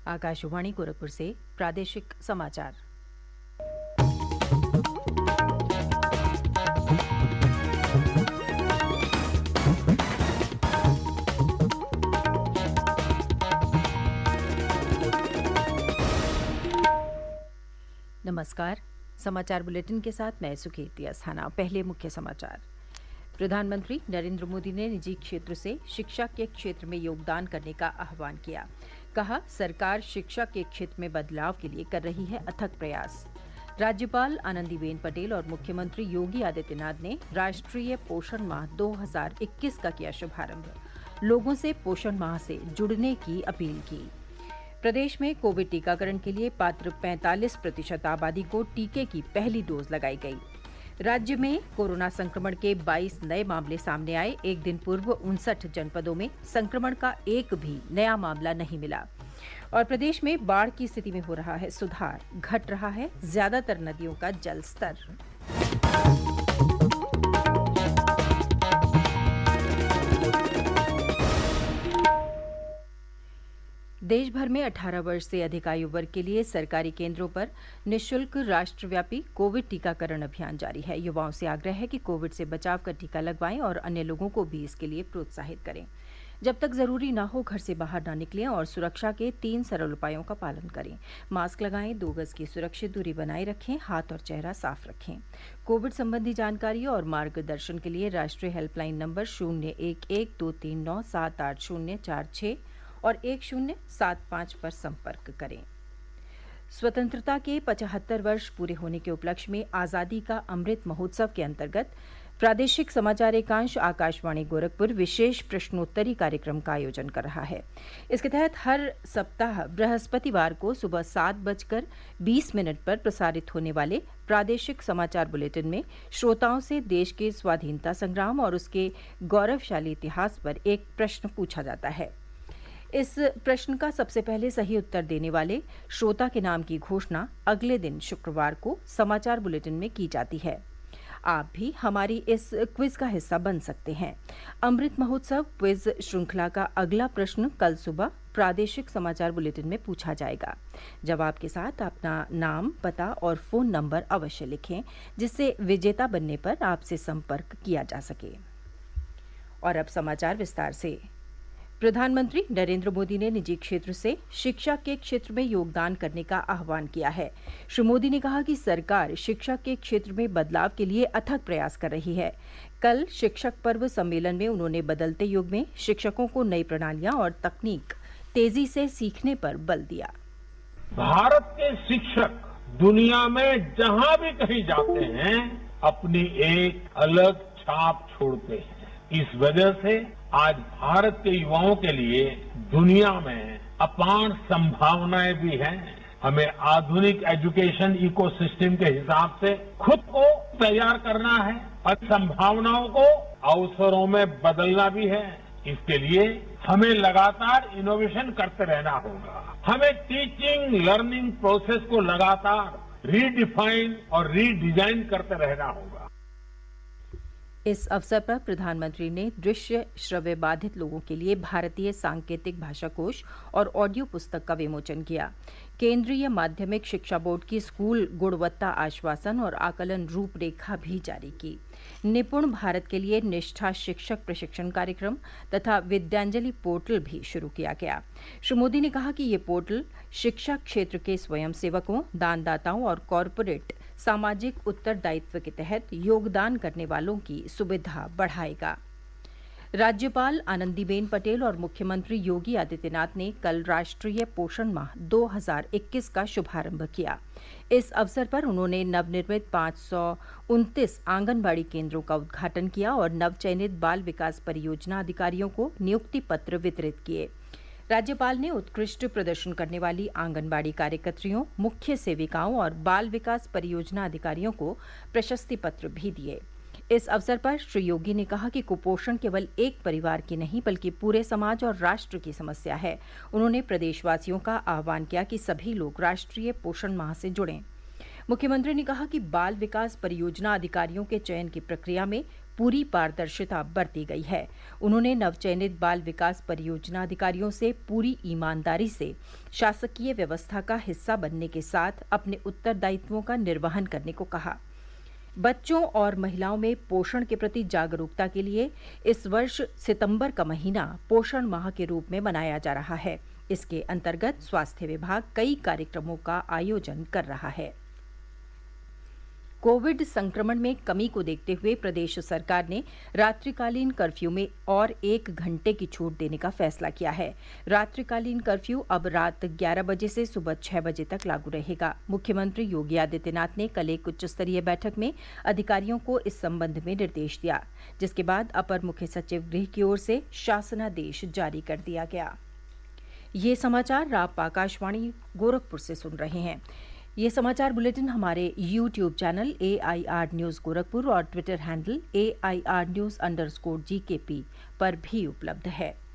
आकाशवाणी गोरखपुर से प्रादेशिक समाचार। नमस्कार। समाचार बुलेटिन के साथ मैं सुकीर्ति अस्थाना। पहले मुख्य समाचार। प्रधानमंत्री नरेंद्र मोदी ने निजी क्षेत्र से शिक्षा के क्षेत्र में योगदान करने का आह्वान किया। कहा, सरकार शिक्षा के क्षेत्र में बदलाव के लिए कर रही है अथक प्रयास। राज्यपाल आनंदीबेन पटेल और मुख्यमंत्री योगी आदित्यनाथ ने राष्ट्रीय पोषण माह 2021 का किया शुभारंभ। लोगों से पोषण माह से जुड़ने की अपील की। प्रदेश में कोविड टीकाकरण के लिए पात्र 45% आबादी को टीके की पहली डोज लगाई गई। राज्य में कोरोना संक्रमण के 22 नए मामले सामने आए। एक दिन पूर्व 59 जनपदों में संक्रमण का एक भी नया मामला नहीं मिला। और प्रदेश में बाढ़ की स्थिति में हो रहा है सुधार, घट रहा है ज्यादातर नदियों का जल स्तर। देश भर में 18 वर्ष से अधिक आयु वर्ग के लिए सरकारी केंद्रों पर निःशुल्क राष्ट्रव्यापी कोविड टीकाकरण अभियान जारी है। युवाओं से आग्रह है कि कोविड से बचाव का टीका लगवाएं और अन्य लोगों को भी इसके लिए प्रोत्साहित करें। जब तक जरूरी न हो घर से बाहर न निकलें और सुरक्षा के 3 सरल उपायों का पालन करें। मास्क लगाएं, 2 गज की सुरक्षित दूरी बनाए रखें, हाथ और चेहरा साफ रखें। कोविड संबंधी जानकारी और मार्गदर्शन के लिए राष्ट्रीय हेल्पलाइन नंबर 011239784046 और 1075 पर संपर्क करें। स्वतंत्रता के 75 वर्ष पूरे होने के उपलक्ष्य में आजादी का अमृत महोत्सव के अंतर्गत प्रादेशिक समाचार एकांश आकाशवाणी गोरखपुर विशेष प्रश्नोत्तरी कार्यक्रम का आयोजन कर रहा है। इसके तहत हर सप्ताह बृहस्पतिवार को सुबह 7:20 पर प्रसारित होने वाले प्रादेशिक समाचार बुलेटिन में श्रोताओं से देश के स्वाधीनता संग्राम और उसके गौरवशाली इतिहास पर एक प्रश्न पूछा जाता है। इस प्रश्न का सबसे पहले सही उत्तर देने वाले श्रोता के नाम की घोषणा अगले दिन शुक्रवार को समाचार बुलेटिन में की जाती है। आप भी हमारी इस क्विज का हिस्सा बन सकते हैं। अमृत महोत्सव क्विज श्रृंखला का अगला प्रश्न कल सुबह प्रादेशिक समाचार बुलेटिन में पूछा जाएगा। जवाब के साथ अपना नाम, पता और फोन नंबर अवश्य लिखें, जिससे विजेता बनने पर आपसे संपर्क किया जा सके। और अब समाचार विस्तार से। प्रधानमंत्री नरेंद्र मोदी ने निजी क्षेत्र से शिक्षा के क्षेत्र में योगदान करने का आह्वान किया है। श्री मोदी ने कहा कि सरकार शिक्षा के क्षेत्र में बदलाव के लिए अथक प्रयास कर रही है। कल शिक्षक पर्व सम्मेलन में उन्होंने बदलते युग में शिक्षकों को नई प्रणालियां और तकनीक तेजी से सीखने पर बल दिया। भारत के शिक्षक दुनिया में जहां भी कहीं जाते हैं अपनी एक अलग छाप छोड़ते हैं। इस वजह से आज भारत के युवाओं के लिए दुनिया में अपार संभावनाएं भी हैं। हमें आधुनिक एजुकेशन इकोसिस्टम के हिसाब से खुद को तैयार करना है और संभावनाओं को अवसरों में बदलना भी है। इसके लिए हमें लगातार इनोवेशन करते रहना होगा। हमें टीचिंग लर्निंग प्रोसेस को लगातार रीडिफाइन और रीडिजाइन करते रहना होगा। इस अवसर पर प्रधानमंत्री ने दृश्य श्रव्य बाधित लोगों के लिए भारतीय सांकेतिक भाषा कोश और ऑडियो पुस्तक का विमोचन किया। केंद्रीय माध्यमिक शिक्षा बोर्ड की स्कूल गुणवत्ता आश्वासन और आकलन रूपरेखा भी जारी की। निपुण भारत के लिए निष्ठा शिक्षक प्रशिक्षण कार्यक्रम तथा विद्यांजलि पोर्टल भी शुरू किया गया। श्री मोदी ने कहा कि ये पोर्टल शिक्षा क्षेत्र के स्वयंसेवकों, दानदाताओं और कॉरपोरेट सामाजिक उत्तरदायित्व के तहत योगदान करने वालों की सुविधा बढ़ाएगा। राज्यपाल आनंदीबेन पटेल और मुख्यमंत्री योगी आदित्यनाथ ने कल राष्ट्रीय पोषण माह 2021 का शुभारंभ किया। इस अवसर पर उन्होंने नवनिर्मित 529 आंगनबाड़ी केंद्रों का उद्घाटन किया और नवचयनित बाल विकास परियोजना अधिकारियों को नियुक्ति पत्र वितरित किए। राज्यपाल ने उत्कृष्ट प्रदर्शन करने वाली आंगनबाड़ी कार्यकर्त्रियों, मुख्य सेविकाओं और बाल विकास परियोजना अधिकारियों को प्रशस्ति पत्र भी दिए। इस अवसर पर श्री योगी ने कहा कि कुपोषण केवल एक परिवार की नहीं बल्कि पूरे समाज और राष्ट्र की समस्या है। उन्होंने प्रदेशवासियों का आह्वान किया कि सभी लोग राष्ट्रीय पोषण माह से जुड़ें। मुख्यमंत्री ने कहा कि बाल विकास परियोजना अधिकारियों के चयन की प्रक्रिया में पूरी पारदर्शिता बरती गई है। उन्होंने नवचयनित बाल विकास परियोजना अधिकारियों से पूरी ईमानदारी से शासकीय व्यवस्था का हिस्सा बनने के साथ अपने उत्तरदायित्वों का निर्वहन करने को कहा। बच्चों और महिलाओं में पोषण के प्रति जागरूकता के लिए इस वर्ष सितंबर का महीना पोषण माह के रूप में मनाया जा रहा है। इसके अंतर्गत स्वास्थ्य विभाग कई कार्यक्रमों का आयोजन कर रहा है। कोविड संक्रमण में कमी को देखते हुए प्रदेश सरकार ने रात्रिकालीन कर्फ्यू में और 1 घंटे की छूट देने का फैसला किया है। रात्रिकालीन कर्फ्यू अब रात 11 बजे से सुबह 6 बजे तक लागू रहेगा। मुख्यमंत्री योगी आदित्यनाथ ने कल एक उच्च स्तरीय बैठक में अधिकारियों को इस संबंध में निर्देश दिया, जिसके बाद अपर मुख्य सचिव गृह की ओर से शासनादेश जारी कर दिया गया। ये समाचार आप आकाशवाणी गोरखपुर से सुन रहे हैं। ये समाचार बुलेटिन हमारे YouTube channel AIR news Gorakhpur और ट्विटर हैंडल AIR News_GKP पर भी उपलब्ध है।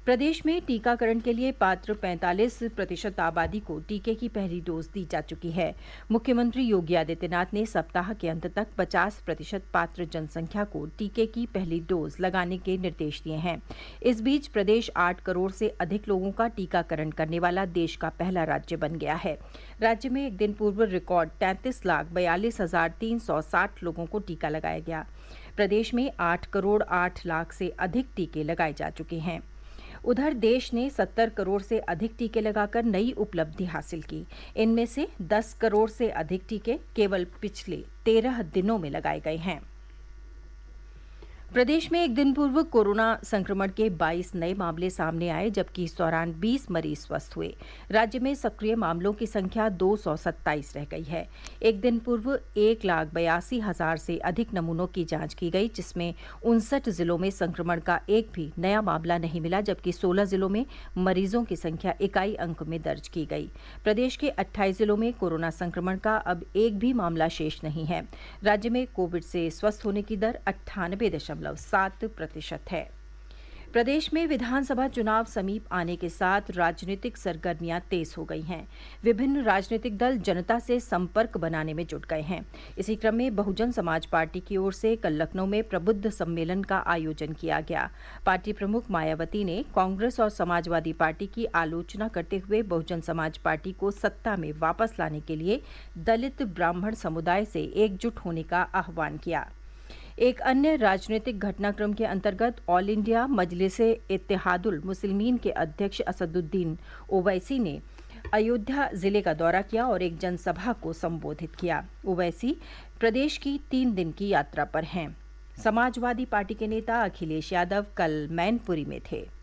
प्रदेश में टीकाकरण के लिए पात्र 45% आबादी को टीके की पहली डोज दी जा चुकी है। मुख्यमंत्री योगी आदित्यनाथ ने सप्ताह के अंत तक 50% पात्र जनसंख्या को टीके की पहली डोज लगाने के निर्देश दिए हैं। इस बीच प्रदेश 8 करोड़ से अधिक लोगों का टीकाकरण करने वाला देश का पहला राज्य बन गया है। राज्य में एक दिन पूर्व रिकॉर्ड 33,42,360 लोगों को टीका लगाया गया। प्रदेश में 8 करोड़ 8 लाख से अधिक टीके लगाए जा चुके हैं। उधर देश ने 70 करोड़ से अधिक टीके लगाकर नई उपलब्धि हासिल की। इनमें से 10 करोड़ से अधिक टीके केवल पिछले 13 दिनों में लगाए गए हैं। प्रदेश में एक दिन पूर्व कोरोना संक्रमण के 22 नए मामले सामने आए, जबकि इस दौरान 20 मरीज स्वस्थ हुए। राज्य में सक्रिय मामलों की संख्या 227 रह गई है। एक दिन पूर्व 1,82,000 से अधिक नमूनों की जांच की गई, जिसमें 59 जिलों में संक्रमण का एक भी नया मामला नहीं मिला, जबकि 16 जिलों में मरीजों की संख्या इकाई अंक में दर्ज की गई। प्रदेश के 28 जिलों में कोरोना संक्रमण का अब एक भी मामला शेष नहीं है। राज्य में कोविड से स्वस्थ होने की दर 98.7% है। प्रदेश में विधानसभा चुनाव समीप आने के साथ राजनीतिक सरगर्मियां तेज हो गई हैं। विभिन्न राजनीतिक दल जनता से संपर्क बनाने में जुट गए हैं। इसी क्रम में बहुजन समाज पार्टी की ओर से कल लखनऊ में प्रबुद्ध सम्मेलन का आयोजन किया गया। पार्टी प्रमुख मायावती ने कांग्रेस और समाजवादी पार्टी की आलोचना करते हुए बहुजन समाज पार्टी को सत्ता में वापस लाने के लिए दलित ब्राह्मण समुदाय से एकजुट होने का आह्वान किया। एक अन्य राजनीतिक घटनाक्रम के अंतर्गत ऑल इंडिया मजलिसे इत्तेहादुल मुस्लिमीन के अध्यक्ष असदुद्दीन ओवैसी ने अयोध्या जिले का दौरा किया और एक जनसभा को संबोधित किया। ओवैसी प्रदेश की 3 दिन की यात्रा पर हैं। समाजवादी पार्टी के नेता अखिलेश यादव कल मैनपुरी में थे।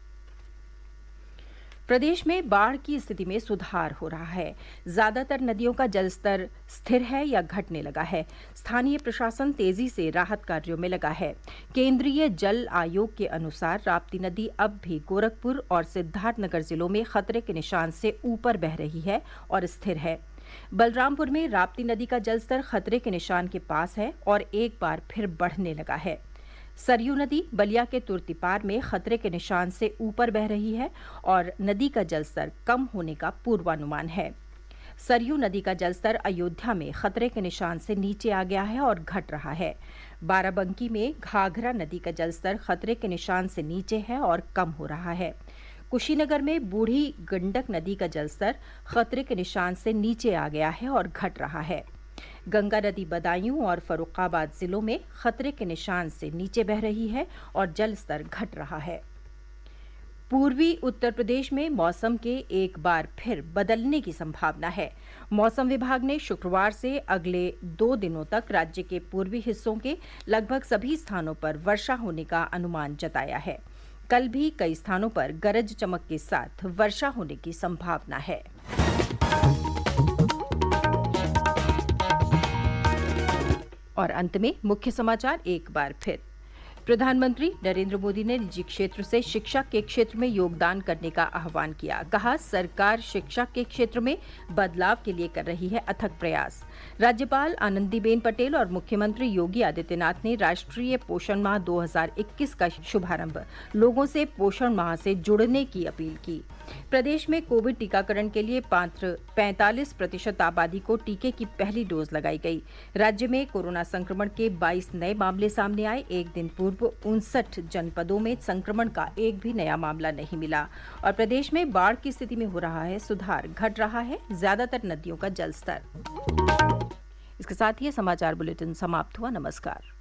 प्रदेश में बाढ़ की स्थिति में सुधार हो रहा है। ज्यादातर नदियों का जलस्तर स्थिर है या घटने लगा है। स्थानीय प्रशासन तेजी से राहत कार्यों में लगा है। केंद्रीय जल आयोग के अनुसार राप्ती नदी अब भी गोरखपुर और सिद्धार्थनगर जिलों में खतरे के निशान से ऊपर बह रही है और स्थिर है। बलरामपुर में राप्ती नदी का जलस्तर खतरे के निशान के पास है और एक बार फिर बढ़ने लगा है। सरयू नदी बलिया के तुर्तीपार में खतरे के निशान से ऊपर बह रही है और नदी का जलस्तर कम होने का पूर्वानुमान है। सरयू नदी का जलस्तर अयोध्या में खतरे के निशान से नीचे आ गया है और घट रहा है। बाराबंकी में घाघरा नदी का जलस्तर खतरे के निशान से नीचे है और कम हो रहा है। कुशीनगर में बूढ़ी गंडक नदी का जलस्तर खतरे के निशान से नीचे आ गया है और घट रहा है। गंगा नदी बदायूं और फर्रुखाबाद जिलों में खतरे के निशान से नीचे बह रही है और जल स्तर घट रहा है। पूर्वी उत्तर प्रदेश में मौसम के एक बार फिर बदलने की संभावना है। मौसम विभाग ने शुक्रवार से अगले 2 दिनों तक राज्य के पूर्वी हिस्सों के लगभग सभी स्थानों पर वर्षा होने का अनुमान जताया है। कल भी कई स्थानों पर गरज चमक के साथ वर्षा होने की संभावना है। और अंत में मुख्य समाचार एक बार फिर। प्रधानमंत्री नरेंद्र मोदी ने निजी क्षेत्र से शिक्षा के क्षेत्र में योगदान करने का आह्वान किया। कहा, सरकार शिक्षा के क्षेत्र में बदलाव के लिए कर रही है अथक प्रयास। राज्यपाल आनंदीबेन पटेल और मुख्यमंत्री योगी आदित्यनाथ ने राष्ट्रीय पोषण माह 2021 का शुभारंभ लोगों से पोषण माह से जुड़ने की अपील की। प्रदेश में कोविड टीकाकरण के लिए पात्र 45% आबादी को टीके की पहली डोज लगाई गई। राज्य में कोरोना संक्रमण के 22 नए मामले सामने आए। एक दिन पूर्व 59 जनपदों में संक्रमण का एक भी नया मामला नहीं मिला। और प्रदेश में बाढ़ की स्थिति में हो रहा है सुधार, घट रहा है ज्यादातर नदियों का जलस्तर। इसके साथ ही ये समाचार बुलेटिन समाप्त हुआ। नमस्कार।